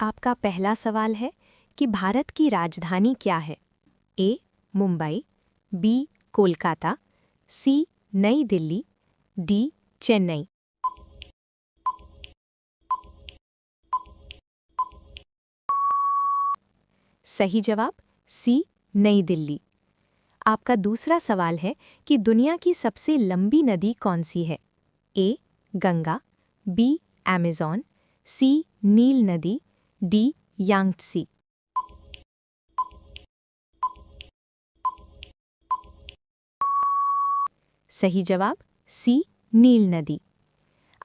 आपका पहला सवाल है कि भारत की राजधानी क्या है। ए मुंबई, बी कोलकाता, सी नई दिल्ली, डी चेन्नई। सही जवाब सी नई दिल्ली। आपका दूसरा सवाल है कि दुनिया की सबसे लंबी नदी कौन सी है। ए गंगा, बी अमेज़न, सी नील नदी, डी यांगत्सी। सही जवाब सी नील नदी।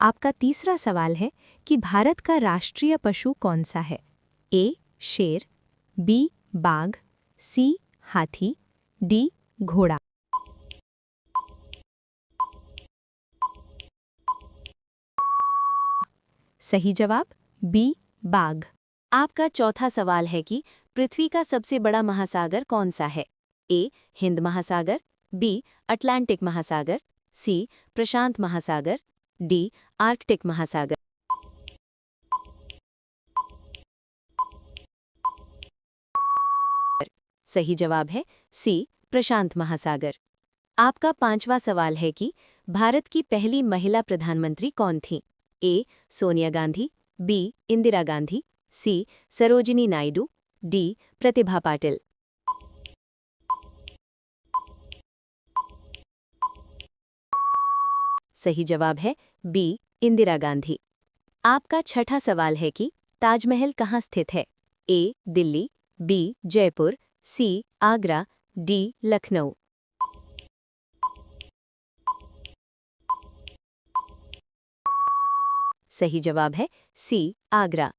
आपका तीसरा सवाल है कि भारत का राष्ट्रीय पशु कौन सा है। ए शेर, बी बाघ, सी हाथी, डी घोड़ा। सही जवाब बी बाघ। आपका चौथा सवाल है कि पृथ्वी का सबसे बड़ा महासागर कौन सा है। ए हिंद महासागर, बी अटलांटिक महासागर, सी प्रशांत महासागर, डी आर्कटिक महासागर। सही जवाब है सी प्रशांत महासागर। आपका पांचवा सवाल है कि भारत की पहली महिला प्रधानमंत्री कौन थी। ए सोनिया गांधी, बी इंदिरा गांधी, सी सरोजिनी नायडू, डी प्रतिभा पाटिल। सही जवाब है बी इंदिरा गांधी। आपका छठा सवाल है कि ताजमहल कहाँ स्थित है। ए दिल्ली, बी जयपुर, सी आगरा, डी लखनऊ। सही जवाब है सी आगरा।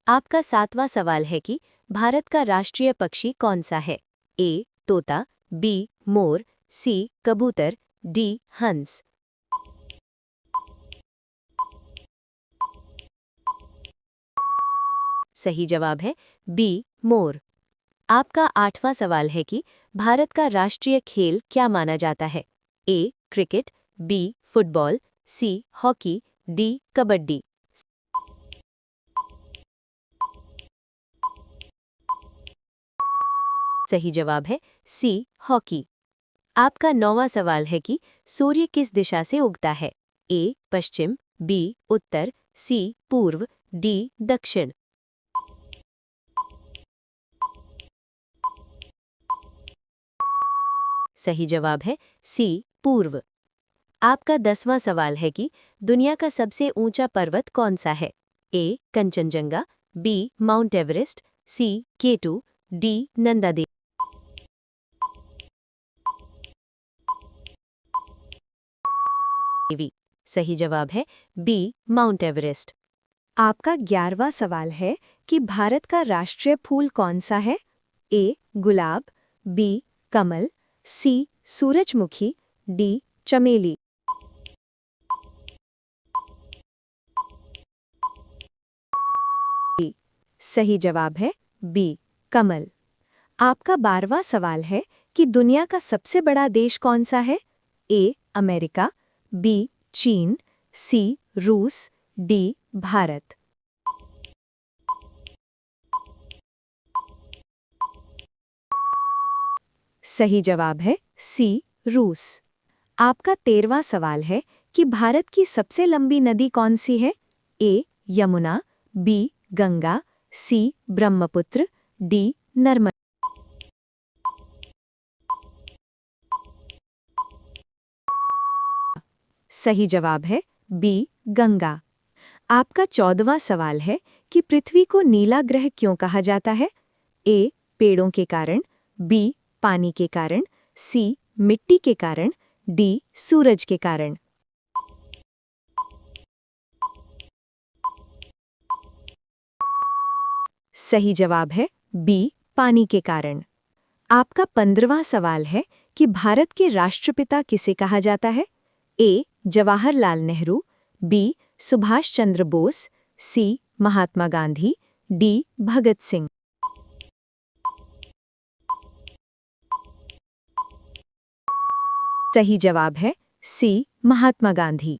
आपका सातवां सवाल है कि भारत का राष्ट्रीय पक्षी कौन सा है। ए तोता, बी मोर, सी कबूतर, डी हंस। सही जवाब है बी मोर। आपका आठवां सवाल है कि भारत का राष्ट्रीय खेल क्या माना जाता है। A cricket, B football, C hockey, D kabaddi. सही जवाब है सी हॉकी। आपका नौवां सवाल है कि सूर्य किस दिशा से उगता है। ए पश्चिम, बी उत्तर, सी पूर्व, डी दक्षिण। सही जवाब है सी पूर्व। आपका 10वां सवाल है कि दुनिया का सबसे ऊंचा पर्वत कौन सा है। ए कंचनजंगा, बी माउंट एवरेस्ट, सी K2, डी नंदा देवी। सही जवाब है बी माउंट एवरेस्ट। आपका 11वां सवाल है कि भारत का राष्ट्रीय फूल कौन सा है। ए गुलाब, बी कमल, सी सूरजमुखी, डी चमेली। सही जवाब है बी कमल। आपका 12वां सवाल है कि दुनिया का सबसे बड़ा देश कौन सा है। ए अमेरिका, बी चीन, सी रूस, डी भारत। सही जवाब है सी रूस। आपका 13वां सवाल है कि भारत की सबसे लंबी नदी कौन सी है। ए यमुना, बी गंगा, सी ब्रह्मपुत्र, डी नर्मदा। सही जवाब है बी गंगा। आपका 14वां सवाल है कि पृथ्वी को नीला ग्रह क्यों कहा जाता है। ए पेड़ों के कारण, बी पानी के कारण, सी मिट्टी के कारण, डी सूरज के कारण। सही जवाब है बी पानी के कारण। आपका 15वां सवाल है कि भारत के राष्ट्रपिता किसे कहा जाता है। ए जवाहरलाल नेहरू, बी सुभाष चंद्र बोस, सी महात्मा गांधी, डी भगत सिंह। सही जवाब है सी महात्मा गांधी।